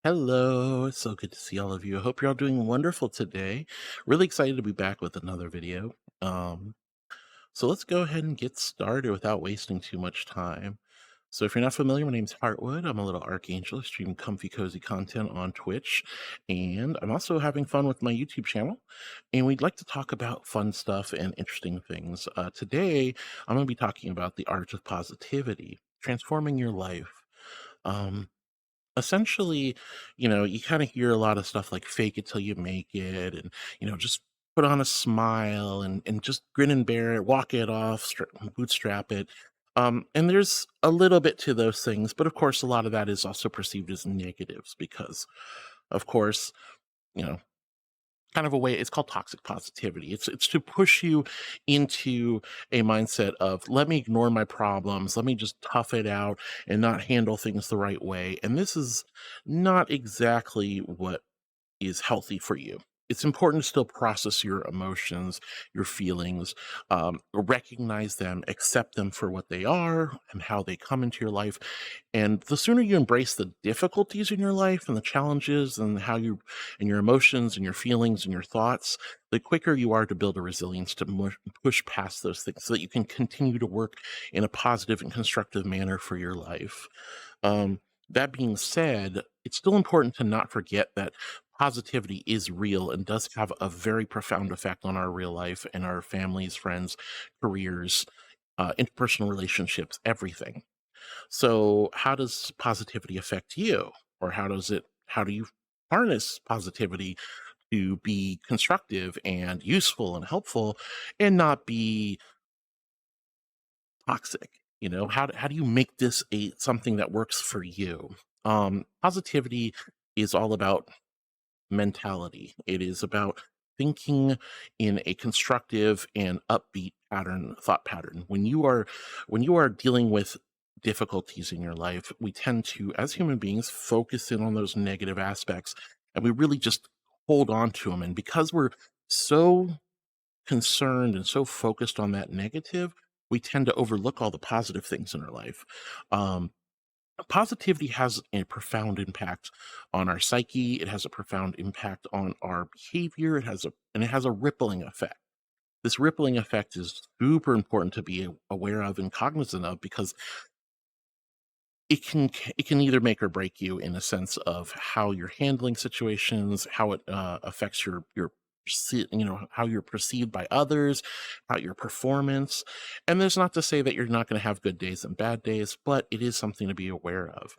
Hello, it's so good to see all of you. I hope you're all doing wonderful today. Really excited to be back with another video. Um, so let's go ahead and get started without wasting too much time. So if you're not familiar, my name's Heartwood. I'm a little archangel. I stream comfy, cozy content on Twitch, and I'm also having fun with my YouTube channel. And we'd like to talk about fun stuff and interesting things. Today, I'm going to be talking about the art of positivity, transforming your life. Um, Essentially, you kind of hear a lot of stuff like fake it till you make it and, just put on a smile and just grin and bear it, walk it off, bootstrap it. And there's a little bit to those things, but of course, a lot of that is also perceived as negatives because, of course, you know, kind of a way it's called toxic positivity. It's to push you into a mindset of let me ignore my problems, let me just tough it out and not handle things the right way. And this is not exactly what is healthy for you. It's important to still process your emotions, your feelings, recognize them, accept them for what they are and how they come into your life. And the sooner you embrace the difficulties in your life and the challenges and how you and your emotions and your feelings and your thoughts, the quicker you are to build a resilience to push past those things so that you can continue to work in a positive and constructive manner for your life. That being said, it's still important to not forget that positivity is real and does have a very profound effect on our real life and our families, friends, careers, interpersonal relationships, everything. So, how does positivity affect you? Or how do you harness positivity to be constructive and useful and helpful and not be toxic? How do you make this something that works for you? Positivity is all about mentality. It is about thinking in a constructive and upbeat thought pattern. When you are dealing with difficulties in your life, we tend to, as human beings, focus in on those negative aspects and we really just hold on to them. And because we're so concerned and so focused on that negative, we tend to overlook all the positive things in our life. Um, Positivity has a profound impact on our psyche. It has a profound impact on our behavior. It has a rippling effect. This rippling effect is super important to be aware of and cognizant of because it can either make or break you in a sense of how you're handling situations, how it affects how you're perceived by others, how your performance. And there's not to say that you're not going to have good days and bad days, but it is something to be aware of.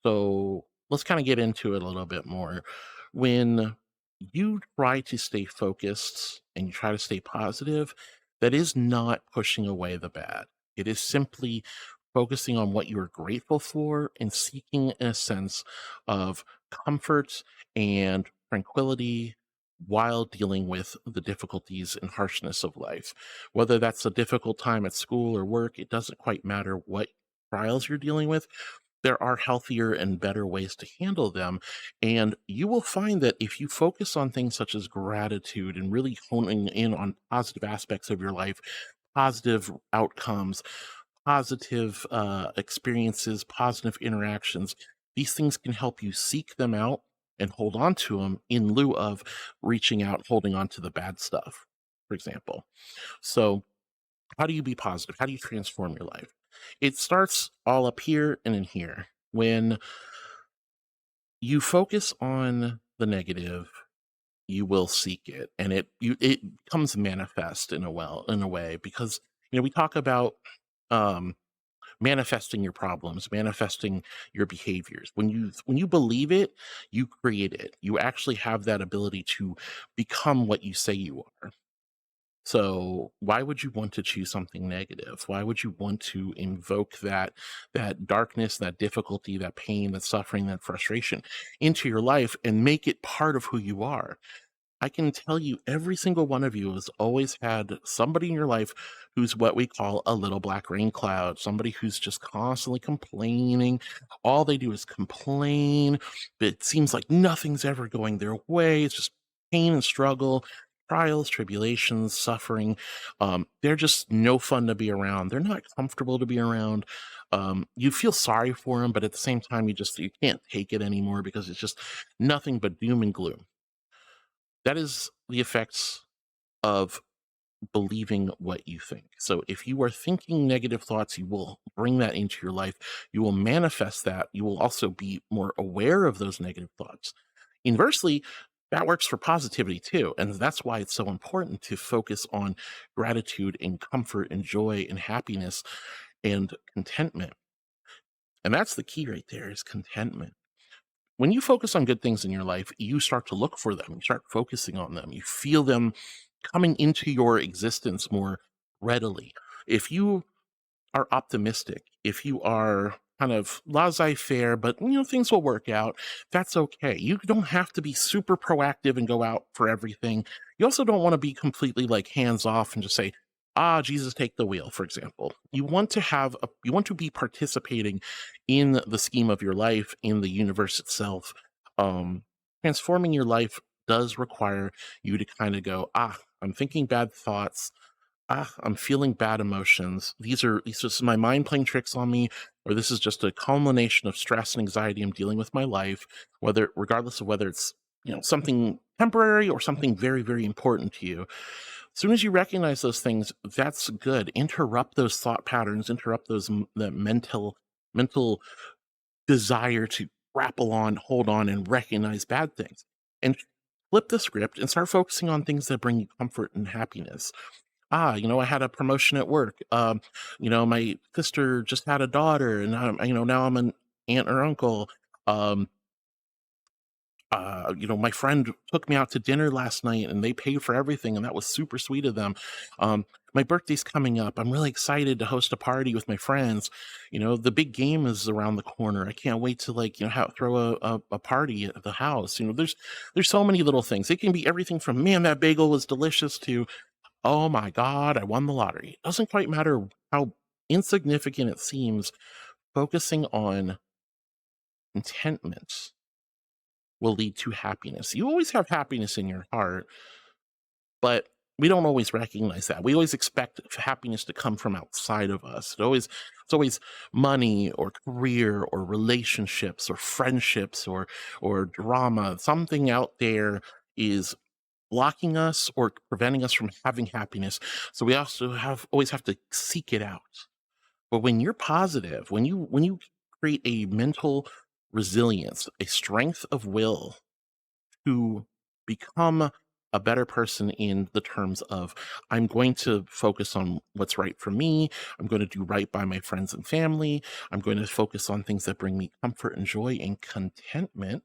So let's kind of get into it a little bit more. When you try to stay focused and you try to stay positive, that is not pushing away the bad. It is simply focusing on what you are grateful for and seeking a sense of comfort and tranquility while dealing with the difficulties and harshness of life. Whether that's a difficult time at school or work, it doesn't quite matter what trials you're dealing with. There are healthier and better ways to handle them. And you will find that if you focus on things such as gratitude and really honing in on positive aspects of your life, positive outcomes, positive experiences, positive interactions. These things can help you seek them out and hold on to them in lieu of reaching out, holding on to the bad stuff, for example. So, how do you be positive? How do you transform your life? It starts all up here and in here. When you focus on the negative, you will seek it, and it comes manifest in a way because we talk about um manifesting your problems, manifesting your behaviors. When you believe it, you create it. You actually have that ability to become what you say you are. So why would you want to choose something negative? Why would you want to invoke that darkness, that difficulty, that pain, that suffering, that frustration into your life and make it part of who you are? I can tell you every single one of you has always had somebody in your life who's what we call a little black rain cloud, somebody who's just constantly complaining. All they do is complain. It seems like nothing's ever going their way. It's just pain and struggle, trials, tribulations, suffering. They're just no fun to be around. They're not comfortable to be around. You feel sorry for them, but at the same time, you can't take it anymore because it's just nothing but doom and gloom. That is the effects of believing what you think. So if you are thinking negative thoughts, you will bring that into your life. You will manifest that. You will also be more aware of those negative thoughts. Inversely, that works for positivity too. And that's why it's so important to focus on gratitude and comfort and joy and happiness and contentment. And that's the key right there is contentment. When you focus on good things in your life, you start to look for them. You start focusing on them. You feel them coming into your existence more readily. If you are optimistic, if you are kind of laissez-faire, but things will work out, that's okay. You don't have to be super proactive and go out for everything. You also don't want to be completely like hands off and just say, "Ah, Jesus, take the wheel," for example. You want to be participating in the scheme of your life, in the universe itself. Um, Transforming your life does require you to kind of go, "Ah, I'm thinking bad thoughts. I'm feeling bad emotions. These are my mind playing tricks on me, or this is just a culmination of stress and anxiety I'm dealing with my life, whether regardless of whether it's something temporary or something very, very important to you. As soon as you recognize those things, that's good. Interrupt those thought patterns, interrupt the mental desire to grapple on, hold on, and recognize bad things. And flip the script and start focusing on things that bring you comfort and happiness. I had a promotion at work. My sister just had a daughter, and now I'm an aunt or uncle. Um, my friend took me out to dinner last night, and they paid for everything, and that was super sweet of them. My birthday's coming up. I'm really excited to host a party with my friends. The big game is around the corner. I can't wait to throw a party at the house. There's so many little things. It can be everything from man, that bagel was delicious to oh my god, I won the lottery. It doesn't quite matter how insignificant it seems, focusing on contentment will lead to happiness. You always have happiness in your heart, but we don't always recognize that. We always expect happiness to come from outside of us. It's always money or career or relationships or friendships or drama. Something out there is blocking us or preventing us from having happiness. So we also always have to seek it out. But when you're positive, when you create a mental resilience, a strength of will to become a better person in the terms of I'm going to focus on what's right for me. I'm going to do right by my friends and family. I'm going to focus on things that bring me comfort and joy and contentment.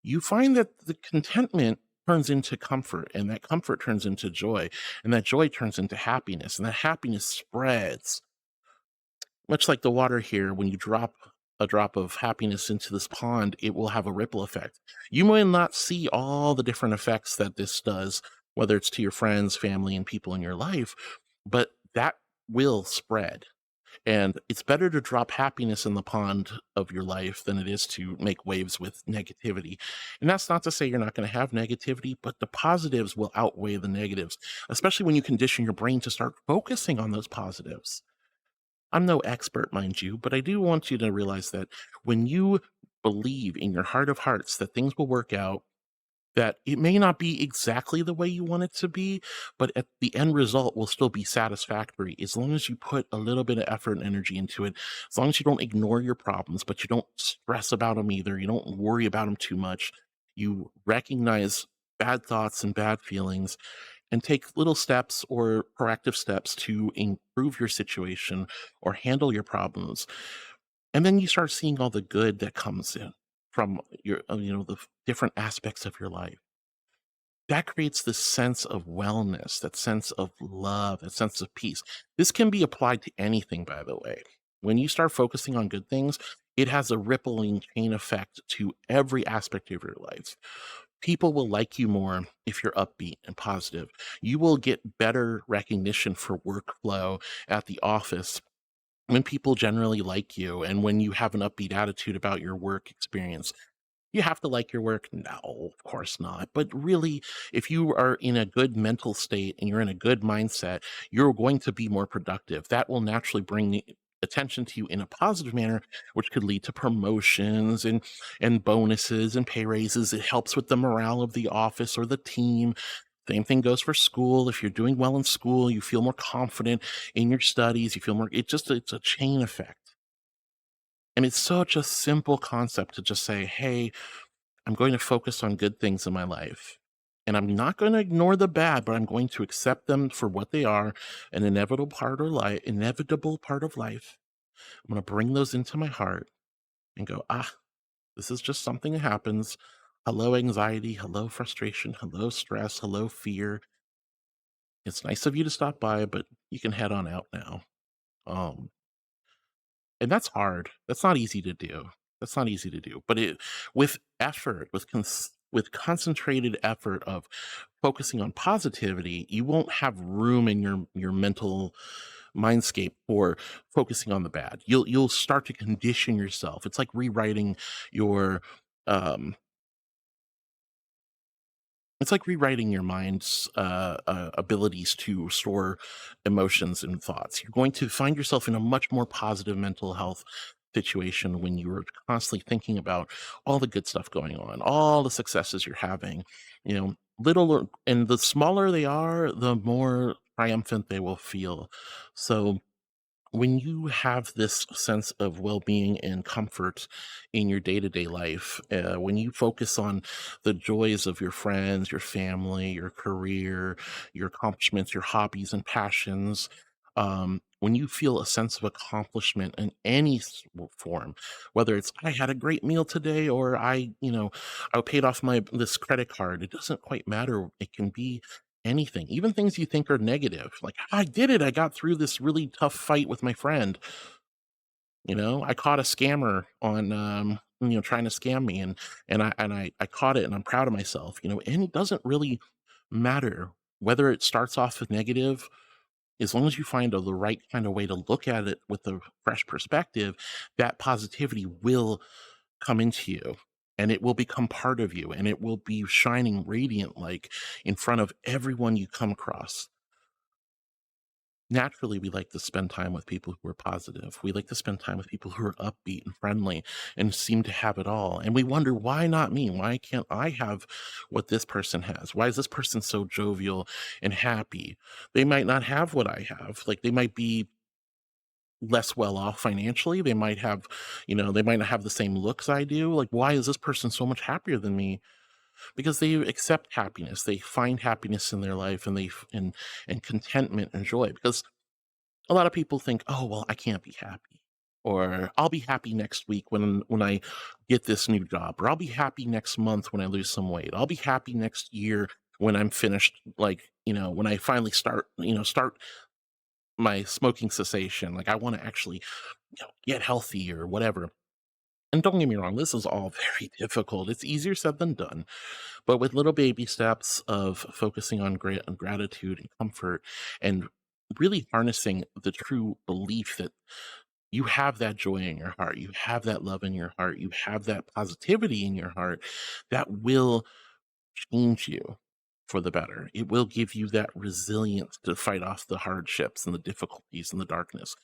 You find that the contentment turns into comfort, and that comfort turns into joy, and that joy turns into happiness, and that happiness spreads. Much like the water here, when you drop a drop of happiness into this pond, it will have a ripple effect. You may not see all the different effects that this does, whether it's to your friends, family, and people in your life, but that will spread. And it's better to drop happiness in the pond of your life than it is to make waves with negativity. And that's not to say you're not going to have negativity, but the positives will outweigh the negatives, especially when you condition your brain to start focusing on those positives. I'm no expert, mind you, but I do want you to realize that when you believe in your heart of hearts that things will work out, that it may not be exactly the way you want it to be, but at the end result will still be satisfactory as long as you put a little bit of effort and energy into it. As long as you don't ignore your problems, but you don't stress about them either. You don't worry about them too much. You recognize bad thoughts and bad feelings and take little steps or proactive steps to improve your situation or handle your problems. And then you start seeing all the good that comes in from the different aspects of your life. That creates this sense of wellness, that sense of love, that sense of peace. This can be applied to anything, by the way. When you start focusing on good things, it has a rippling chain effect to every aspect of your life. People will like you more if you're upbeat and positive. You will get better recognition for workflow at the office when people generally like you and when you have an upbeat attitude about your work experience. You have to like your work? No, of course not. But really, if you are in a good mental state and you're in a good mindset, you're going to be more productive. That will naturally bring attention to you in a positive manner, which could lead to promotions and bonuses and pay raises. It helps with the morale of the office or the team. Same thing goes for school. If you're doing well in school, you feel more confident in your studies. You feel more. It's a chain effect, and it's such a simple concept to just say, "Hey, I'm going to focus on good things in my life." And I'm not going to ignore the bad, but I'm going to accept them for what they are, an inevitable part of life. I'm going to bring those into my heart and go, this is just something that happens. Hello, anxiety. Hello, frustration. Hello, stress. Hello, fear. It's nice of you to stop by, but you can head on out now. Um, and that's hard. That's not easy to do. That's not easy to do. But with effort, with concentrated effort of focusing on positivity, you won't have room in your mental mindscape for focusing on the bad. You'll start to condition yourself. It's like rewriting your um it's like rewriting your mind's abilities to store emotions and thoughts. You're going to find yourself in a much more positive mental health situation when you're constantly thinking about all the good stuff going on, all the successes you're having. And the smaller they are, the more triumphant they will feel. So when you have this sense of well-being and comfort in your day-to-day life, when you focus on the joys of your friends, your family, your career, your accomplishments, your hobbies and passions, when you feel a sense of accomplishment in any form, whether it's I had a great meal today or I paid off my this credit card, it doesn't quite matter. It can be anything, even things you think are negative, like, "I did it, I got through this really tough fight with my friend." I caught a scammer on, trying to scam me, and I caught it, and I'm proud of myself, and it doesn't really matter whether it starts off with negative, as long as you find the right kind of way to look at it with a fresh perspective, that positivity will come into you, and it will become part of you, and it will be shining radiant, like, in front of everyone you come across. Naturally, we like to spend time with people who are positive. We like to spend time with people who are upbeat and friendly and seem to have it all. And we wonder, why not me? Why can't I have what this person has? Why is this person so jovial and happy? They might not have what I have. Like, they might be less well off financially. They might not have the same looks I do. Like, why is this person so much happier than me? Because they accept happiness. They find happiness in their life, and contentment and joy. Because a lot of people think, "Oh, well, I can't be happy," or "I'll be happy next week when I get this new job," or "I'll be happy next month when I lose some weight. I'll be happy next year when I'm finished, like, when I finally start my smoking cessation. Like, I want to actually, get healthy or whatever." And don't get me wrong, this is all very difficult. It's easier said than done, but with little baby steps of focusing on gratitude and comfort, and really harnessing the true belief that you have that joy in your heart, you have that love in your heart, you have that positivity in your heart, that will change you for the better. It will give you that resilience to fight off the hardships and the difficulties and the darkness.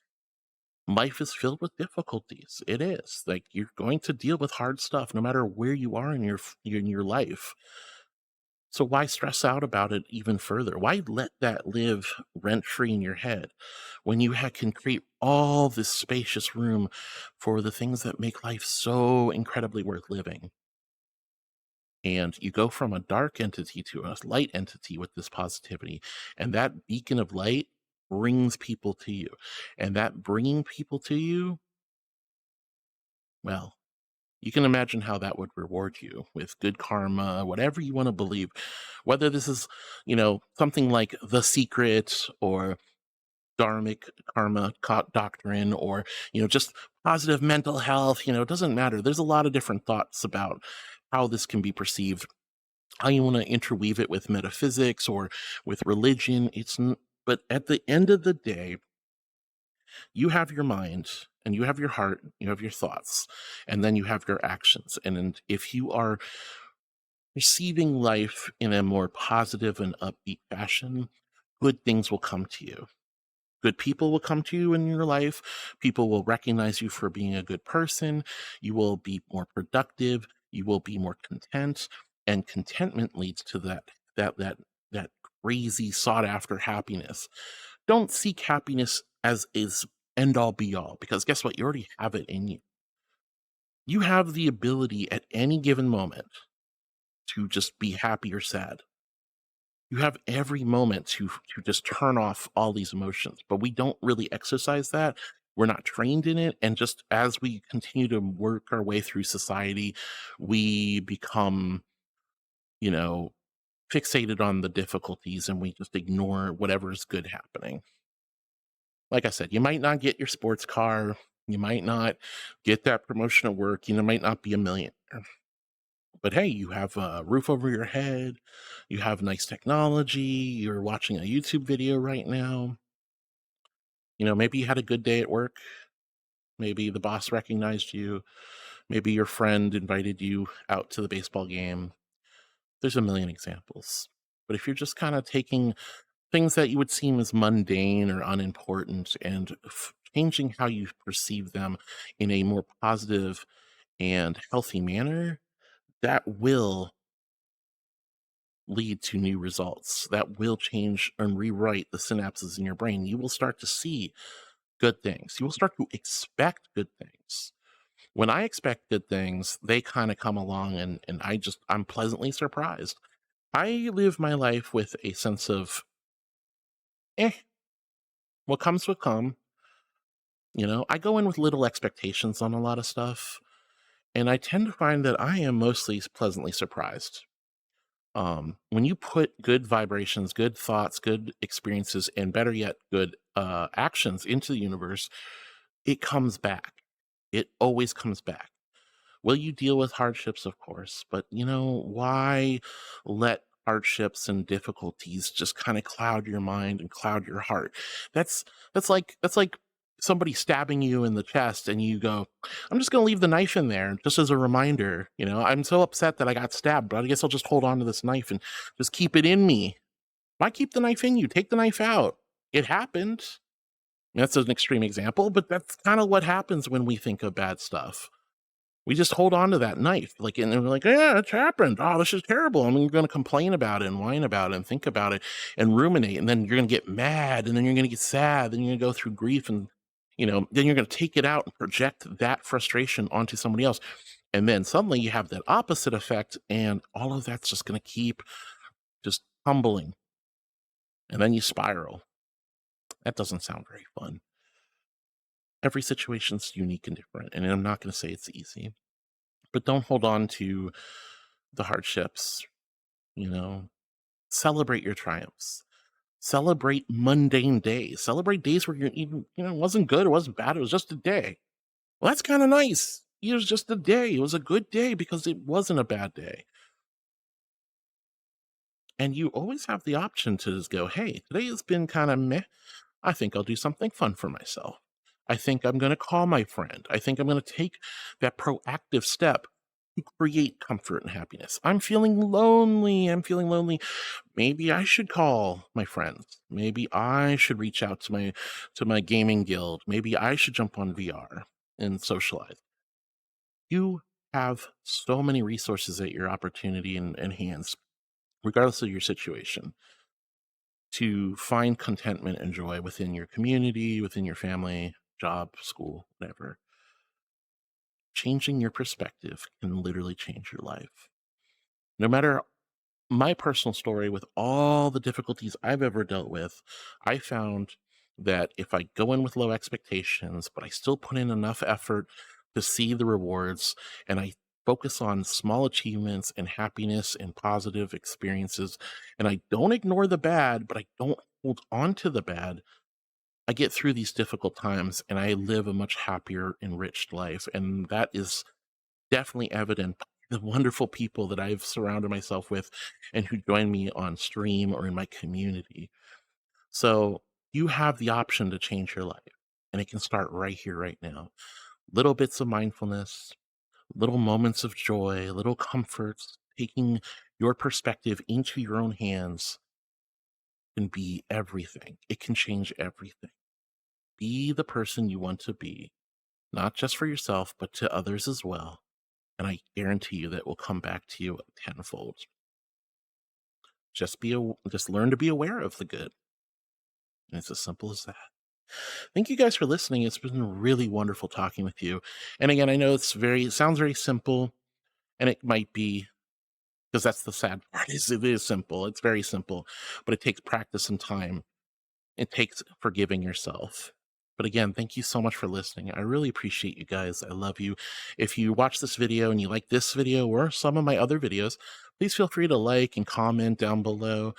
Life is filled with difficulties. It is. Like, you're going to deal with hard stuff no matter where you are in your life. So why stress out about it even further? Why let that live rent free in your head when you can create all this spacious room for the things that make life so incredibly worth living? And you go from a dark entity to a light entity with this positivity, and that beacon of light brings people to you. And that bringing people to you, well, you can imagine how that would reward you with good karma, whatever you want to believe. Whether this is, something like The Secret or dharmic karma doctrine, or, just positive mental health, it doesn't matter. There's a lot of different thoughts about how this can be perceived, how you want to interweave it with metaphysics or with religion. But at the end of the day, you have your mind, and you have your heart, you have your thoughts, and then you have your actions. And if you are receiving life in a more positive and upbeat fashion, good things will come to you. Good people will come to you in your life. People will recognize you for being a good person. You will be more productive. You will be more content. And contentment leads to that crazy sought after happiness. Don't seek happiness as is end all be all, because guess what? You already have it in you. You have the ability at any given moment to just be happy or sad. You have every moment to just turn off all these emotions, but we don't really exercise that. We're not trained in it, and just as we continue to work our way through society, we become, you know, fixated on the difficulties, and we just ignore whatever's good happening. Like I said, you might not get your sports car, you might not get that promotion at work, you might not be a millionaire, but hey, you have a roof over your head, you have nice technology, you're watching a YouTube video right now. Maybe you had a good day at work, maybe the boss recognized you, maybe your friend invited you out to the baseball game. There's a million examples. But if you're just kind of taking things that you would seem as mundane or unimportant and changing how you perceive them in a more positive and healthy manner, that will lead to new results. That will change and rewrite the synapses in your brain. You will start to see good things. You will start to expect good things. When I expect good things, they kind of come along, and I'm pleasantly surprised. I live my life with a sense of, eh, what comes will come. I go in with little expectations on a lot of stuff, and I tend to find that I am mostly pleasantly surprised. When you put good vibrations, good thoughts, good experiences, and better yet, good actions into the universe, it comes back. It always comes back. Will you deal with hardships? Of course, but why let hardships and difficulties just kind of cloud your mind and cloud your heart? That's that's like somebody stabbing you in the chest, and you go, "I'm just going to leave the knife in there just as a reminder." I'm so upset that I got stabbed, but I guess I'll just hold on to this knife and just keep it in me. Why keep the knife in you? Take the knife out. It happened. That's an extreme example, but that's kind of what happens when we think of bad stuff. We just hold on to that knife, and we're like, "Yeah, it's happened. Oh, this is terrible." And you're going to complain about it and whine about it and think about it and ruminate. And then you're going to get mad, and then you're going to get sad. Then you're going to go through grief, and, then you're going to take it out and project that frustration onto somebody else. And then suddenly you have that opposite effect, and all of that's just going to keep just tumbling. And then you spiral. That doesn't sound very fun. Every situation's unique and different. And I'm not going to say it's easy, but don't hold on to the hardships. you know Celebrate your triumphs. Celebrate mundane days. Celebrate days where you're even, it wasn't good, it wasn't bad, it was just a day. Well, that's kind of nice. It was just a day. It was a good day because it wasn't a bad day. And you always have the option to just go, "Hey, today has been kind of meh. I think I'll do something fun for myself. I think I'm going to call my friend. I think I'm going to take that proactive step to create comfort and happiness. I'm feeling lonely. I'm feeling lonely. Maybe I should call my friends. Maybe I should reach out to my gaming guild. Maybe I should jump on VR and socialize." You have so many resources at your opportunity and hands, regardless of your situation, to find contentment and joy within your community, within your family, job, school, whatever. Changing your perspective can literally change your life. No matter my personal story, with all the difficulties I've ever dealt with, I found that if I go in with low expectations, but I still put in enough effort to see the rewards, and I focus on small achievements and happiness and positive experiences, and I don't ignore the bad, but I don't hold on to the bad, I get through these difficult times and I live a much happier, enriched life. And that is definitely evident by the wonderful people that I've surrounded myself with and who join me on stream or in my community. So you have the option to change your life, and it can start right here, right now. Little bits of mindfulness, little moments of joy, little comforts, taking your perspective into your own hands can be everything. It can change everything. be the person you want to be, not just for yourself, but to others as well. And I guarantee you that will come back to you tenfold. Just learn to be aware of the good. And it's as simple as that. Thank you guys for listening. It's been really wonderful talking with you. And again, I know it sounds very simple, and it might be, because that's the sad part, is it is simple. It's very simple, but it takes practice and time. It takes forgiving yourself. But again, thank you so much for listening. I really appreciate you guys. I love you. If you watch this video and you like this video or some of my other videos, please feel free to like and comment down below.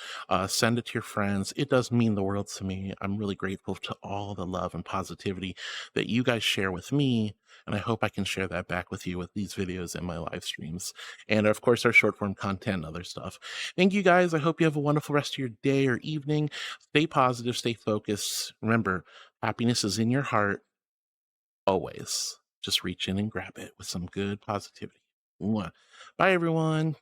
Send it to your friends. It does mean the world to me. I'm really grateful to all the love and positivity that you guys share with me. And I hope I can share that back with you with these videos and my live streams. And of course, our short form content and other stuff. Thank you guys. I hope you have a wonderful rest of your day or evening. Stay positive, stay focused. Remember, happiness is in your heart always. Just reach in and grab it with some good positivity. Mwah. Bye, everyone.